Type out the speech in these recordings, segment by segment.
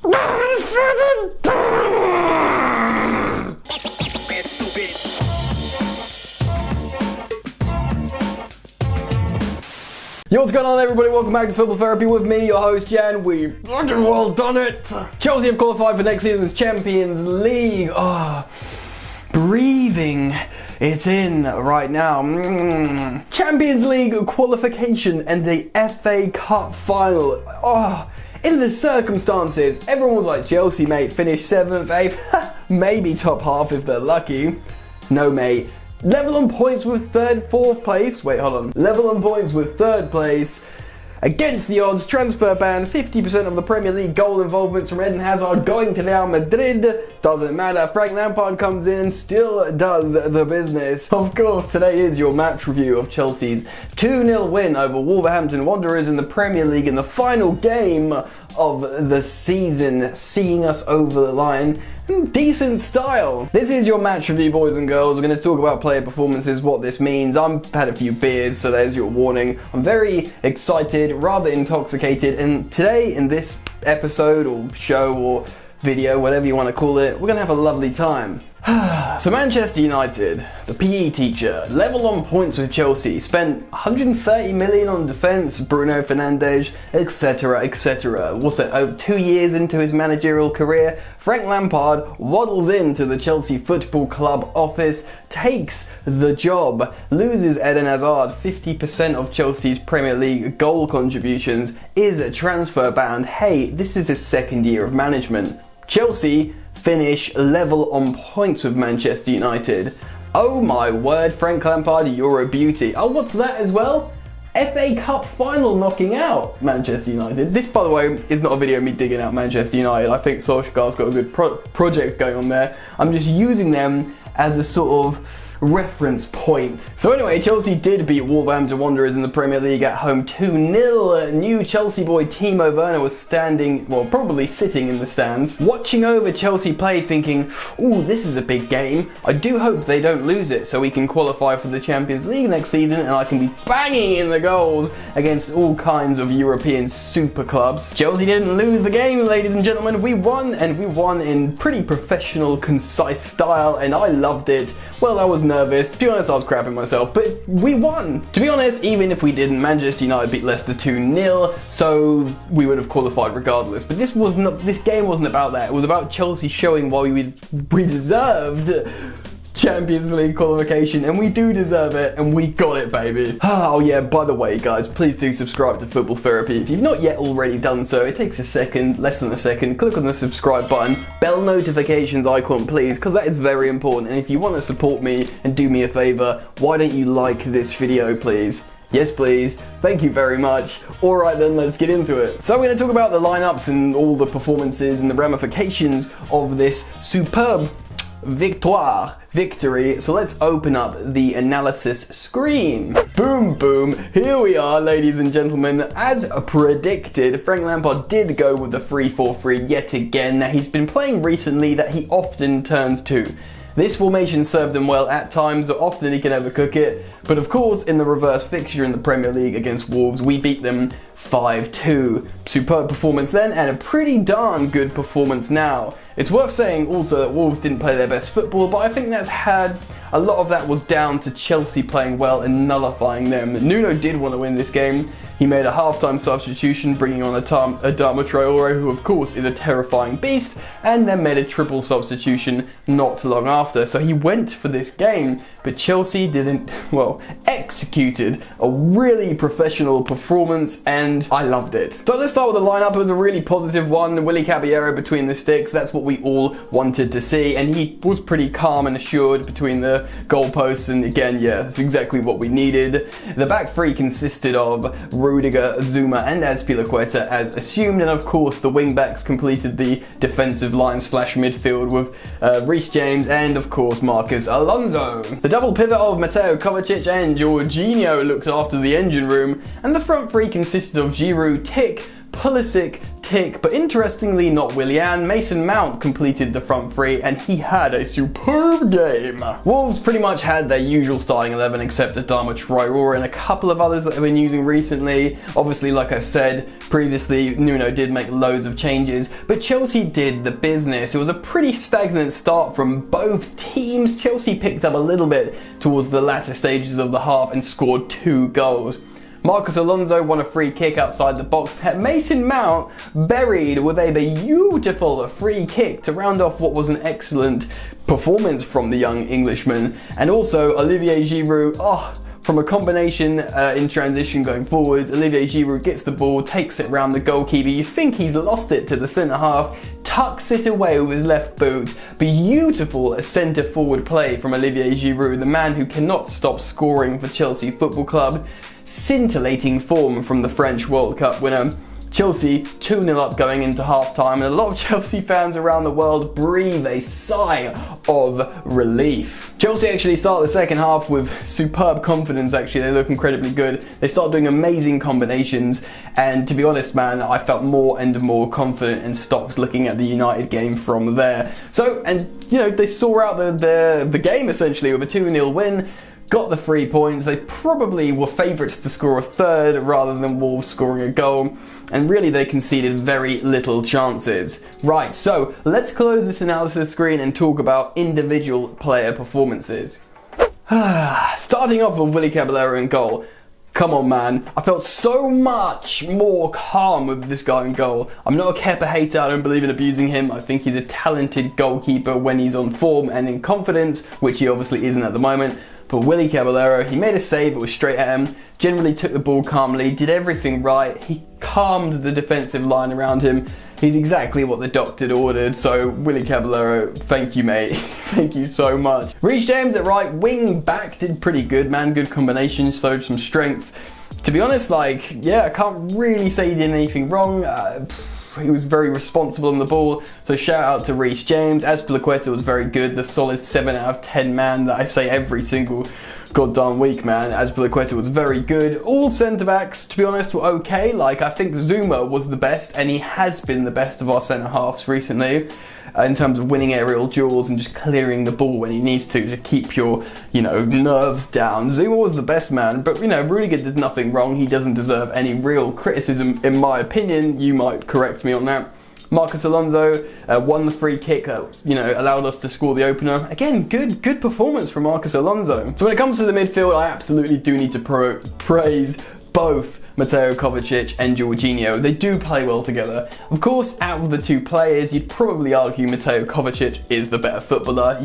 Yo, what's going on, everybody? Welcome back to Football Therapy with me, your host Jan. We've well done it. Chelsea have qualified for next season's Champions League. Breathing it in right now. Champions League qualification and the FA Cup final. In the circumstances, everyone was like, Chelsea, mate, finish 7th, 8th, maybe top half if they're lucky. No, mate. Level on points with fourth place. Wait, hold on. Level on points with third place. Against the odds, transfer ban, 50% of the Premier League goal involvements from Eden Hazard going to Real Madrid. Doesn't matter, Frank Lampard comes in, still does the business. Of course, today is your match review of Chelsea's 2-0 win over Wolverhampton Wanderers in the Premier League in the final game of the season, seeing us over the line in decent style. This is your match review, boys and girls. We're going to talk about player performances, what this means. I've had a few beers, so there's your warning. I'm very excited, rather intoxicated, and today in this episode or show or video, whatever you want to call it, we're going to have a lovely time. So Manchester United, the PE teacher, level on points with Chelsea, spent 130 million on defence, Bruno Fernandes, etc, etc. What's it, 2 years into his managerial career, Frank Lampard waddles into the Chelsea Football Club office, takes the job, loses Eden Hazard, 50% of Chelsea's Premier League goal contributions, is transfer banned. Hey, this is his second year of management. Chelsea finish level on points with Manchester United. Oh my word, Frank Lampard, you're a beauty. Oh, what's that as well? FA Cup final knocking out Manchester United. This, by the way, is not a video of me digging out Manchester United. I think Solskjaer's got a good project going on there. I'm just using them as a sort of reference point. So anyway, Chelsea did beat Wolverhampton Wanderers in the Premier League at home 2-0. New Chelsea boy Timo Werner was standing, well, probably sitting in the stands, watching over Chelsea play, thinking, ooh, this is a big game. I do hope they don't lose it so we can qualify for the Champions League next season and I can be banging in the goals against all kinds of European super clubs. Chelsea didn't lose the game, ladies and gentlemen. We won, and we won in pretty professional, concise style, and I loved it. Well, I was nervous. To be honest, I was crapping myself, but we won. To be honest, even if we didn't, Manchester United beat Leicester 2-0, so we would have qualified regardless. But this game wasn't about that. It was about Chelsea showing why we deserved Champions League qualification, and we do deserve it, and we got it, baby. Oh yeah, by the way, guys, please do subscribe to Football Therapy. If you've not yet already done so, it takes a second, less than a second. Click on the subscribe button, bell notifications icon, please, because that is very important. And if you want to support me and do me a favor, why don't you like this video, please? Yes, please. Thank you very much. Alright then, let's get into it. So I'm going to talk about the lineups and all the performances and the ramifications of this superb victory. So let's open up the analysis screen. Boom, boom. Here we are, ladies and gentlemen. As predicted, Frank Lampard did go with the 3-4-3 yet again. Now, he's been playing recently that he often turns to. This formation served him well at times, so often he can overcook it. But of course, in the reverse fixture in the Premier League against Wolves, we beat them 5-2. Superb performance then, and a pretty darn good performance now. It's worth saying also that Wolves didn't play their best football, but I think a lot of that was down to Chelsea playing well and nullifying them. Nuno did want to win this game. He made a half-time substitution, bringing on Adama Traore, who of course is a terrifying beast, and then made a triple substitution not long after. So he went for this game, but Chelsea executed a really professional performance, and I loved it. So let's start with the lineup. It was a really positive one. Willy Caballero between the sticks, that's what we all wanted to see, and he was pretty calm and assured between the goalposts, and again, yeah, that's exactly what we needed. The back three consisted of Rudiger, Zuma and Azpilicueta as assumed, and of course the wing backs completed the defensive line / midfield with Reece James and of course Marcus Alonso. The double pivot of Mateo Kovacic and Jorginho looked after the engine room, and the front three consisted of Giroud, Tick, Pulisic, tick, but interestingly not Willian. Mason Mount completed the front three and he had a superb game. Wolves pretty much had their usual starting 11 except Adama Traore and a couple of others that they've been using recently. Obviously, like I said previously, Nuno did make loads of changes, but Chelsea did the business. It was a pretty stagnant start from both teams. Chelsea picked up a little bit towards the latter stages of the half and scored 2 goals. Marcos Alonso won a free kick outside the box. Mason Mount buried with a beautiful free kick to round off what was an excellent performance from the young Englishman. And also Olivier Giroud, from a combination in transition going forwards, Olivier Giroud gets the ball, takes it round the goalkeeper. You think he's lost it to the centre half, tucks it away with his left boot. Beautiful centre forward play from Olivier Giroud, the man who cannot stop scoring for Chelsea Football Club. Scintillating form from the French World Cup winner. Chelsea 2-0 up going into half-time, and a lot of Chelsea fans around the world breathe a sigh of relief. Chelsea actually start the second half with superb confidence. Actually, they look incredibly good. They start doing amazing combinations, and to be honest, man, I felt more and more confident and stopped looking at the United game from there. So, and you know, they saw out the game essentially with a 2-0 win. Got the 3 points. They probably were favourites to score a third rather than Wolves scoring a goal, and really they conceded very little chances. Right, so let's close this analysis screen and talk about individual player performances. Starting off with Willy Caballero in goal. Come on, man. I felt so much more calm with this guy in goal. I'm not a Kepa hater. I don't believe in abusing him. I think he's a talented goalkeeper when he's on form and in confidence, which he obviously isn't at the moment. But Willy Caballero, he made a save, it was straight at him, generally took the ball calmly, did everything right, he calmed the defensive line around him. He's exactly what the doctor ordered, so Willy Caballero, thank you, mate. Thank you so much. Reece James at right wing back did pretty good, man. Good combination, showed some strength. To be honest, I can't really say he did anything wrong. He was very responsible on the ball, so shout out to Reece James. Azpilicueta was very good, the solid 7 out of 10 man that I say every single goddamn week, man. Azpilicueta was very good. All centre-backs, to be honest, were okay. I think Zuma was the best, and he has been the best of our centre-halves recently, in terms of winning aerial duels and just clearing the ball when he needs to keep your, nerves down. Zuma was the best man, but, Rudiger did nothing wrong. He doesn't deserve any real criticism, in my opinion. You might correct me on that. Marcos Alonso won the free kick that, allowed us to score the opener. Again, good performance from Marcos Alonso. So when it comes to the midfield, I absolutely do need to praise both Mateo Kovacic and Jorginho. They do play well together. Of course, out of the two players, you'd probably argue Mateo Kovacic is the better footballer.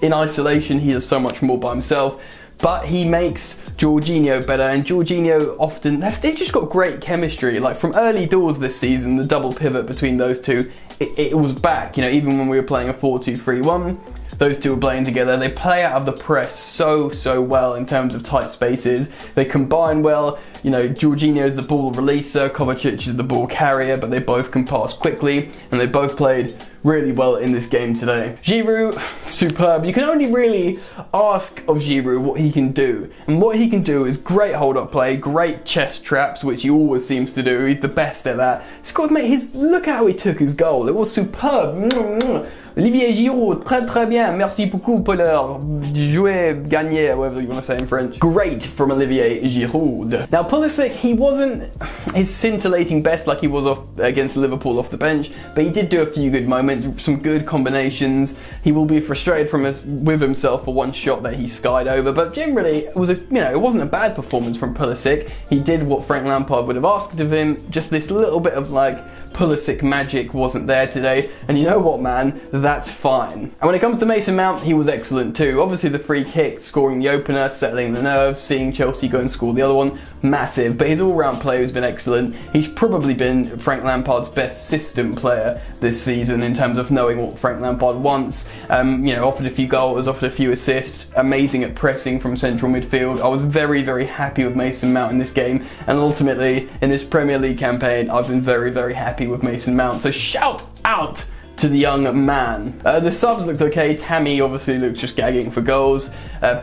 In isolation, he does so much more by himself, but he makes Jorginho better, and Jorginho often, they've just got great chemistry. From early doors this season, the double pivot between those two, it was back. Even when we were playing a 4-2-3-1, those two were playing together. They play out of the press so well in terms of tight spaces. They combine well. Jorginho is the ball releaser, Kovacic is the ball carrier, but they both can pass quickly, and they both played really well in this game today. Giroud, superb. You can only really ask of Giroud what he can do, and what he can do is great hold-up play, great chest traps, which he always seems to do. He's the best at that. Scott, mate, look how he took his goal. It was superb. Olivier Giroud, très bien. Merci beaucoup pour leur jouer, gagner, whatever you want to say in French. Great from Olivier Giroud. Now, Pulisic, he wasn't his scintillating best like he was against Liverpool off the bench, but he did do a few good moments, some good combinations. He will be frustrated with himself for one shot that he skied over, but generally it was it wasn't a bad performance from Pulisic. He did what Frank Lampard would have asked of him. Just this little bit of Pulisic magic wasn't there today, and you know what, man, that's fine. And when it comes to Mason Mount, he was excellent too. Obviously the free kick, scoring the opener, settling the nerves, seeing Chelsea go and score the other one, massive. But his all-round play has been excellent. He's probably been Frank Lampard's best system player this season in terms of knowing what Frank Lampard wants. Offered a few goals, offered a few assists, amazing at pressing from central midfield. I was very happy with Mason Mount in this game, and ultimately in this Premier League campaign, I've been very happy with Mason Mount. So shout out to the young man. The subs looked okay. Tammy obviously looks just gagging for goals.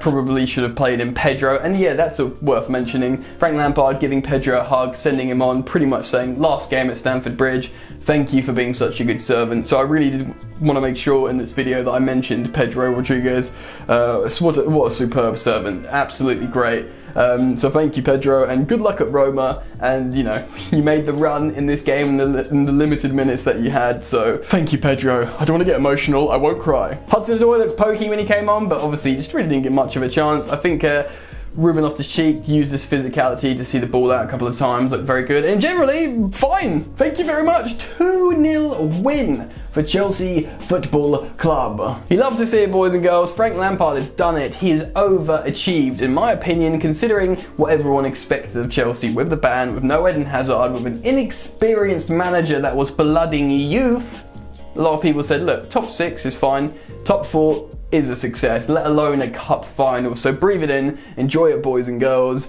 Probably should have played in Pedro. And yeah, that's worth mentioning. Frank Lampard giving Pedro a hug, sending him on, pretty much saying, last game at Stamford Bridge, thank you for being such a good servant. So I really did want to make sure in this video that I mentioned Pedro Rodriguez. What a superb servant. Absolutely great. So thank you, Pedro, and good luck at Roma. And you know, you made the run in this game in the limited minutes that you had. So thank you, Pedro. I don't want to get emotional. I won't cry. Hudson-Odoi looked pokey when he came on, but obviously just really didn't get much of a chance. I think Ruben Loftus-Cheek used his physicality to see the ball out a couple of times, looked very good, and generally fine. Thank you very much. 2-0 win for Chelsea Football Club. You love to see it, boys and girls. Frank Lampard has done it. He has overachieved, in my opinion, considering what everyone expected of Chelsea with the ban, with no Eden Hazard, with an inexperienced manager that was blooding youth. A lot of people said, look, top 6 is fine, top 4 is a success, let alone a cup final. So breathe it in, enjoy it, boys and girls.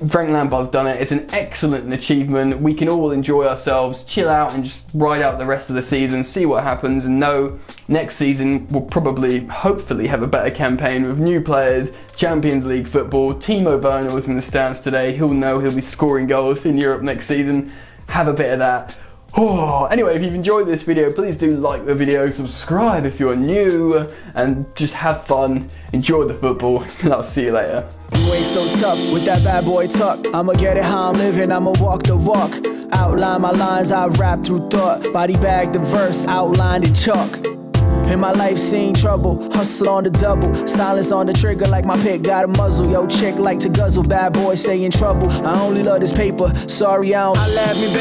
Frank Lampard's done it. It's an excellent achievement. We can all enjoy ourselves, chill out, and just ride out the rest of the season, see what happens, and know next season we'll probably, hopefully, have a better campaign with new players, Champions League football. Timo Werner was in the stands today. He'll know he'll be scoring goals in Europe next season. Have a bit of that. Oh, anyway, if you've enjoyed this video, please do like the video, subscribe if you're new, and just have fun, enjoy the football, and I'll see you later. You ain't so tough with that bad boy talk. I'ma get it how I'm living, I'ma walk the walk. Outline my lines, I rap through thought. Body bag the verse, outlined in chalk. In my life seen trouble, hustle on the double. Silence on the trigger like my pick got a muzzle. Yo, chick like to guzzle, bad boy stay in trouble. I only love this paper, sorry I don't. I laugh me, baby.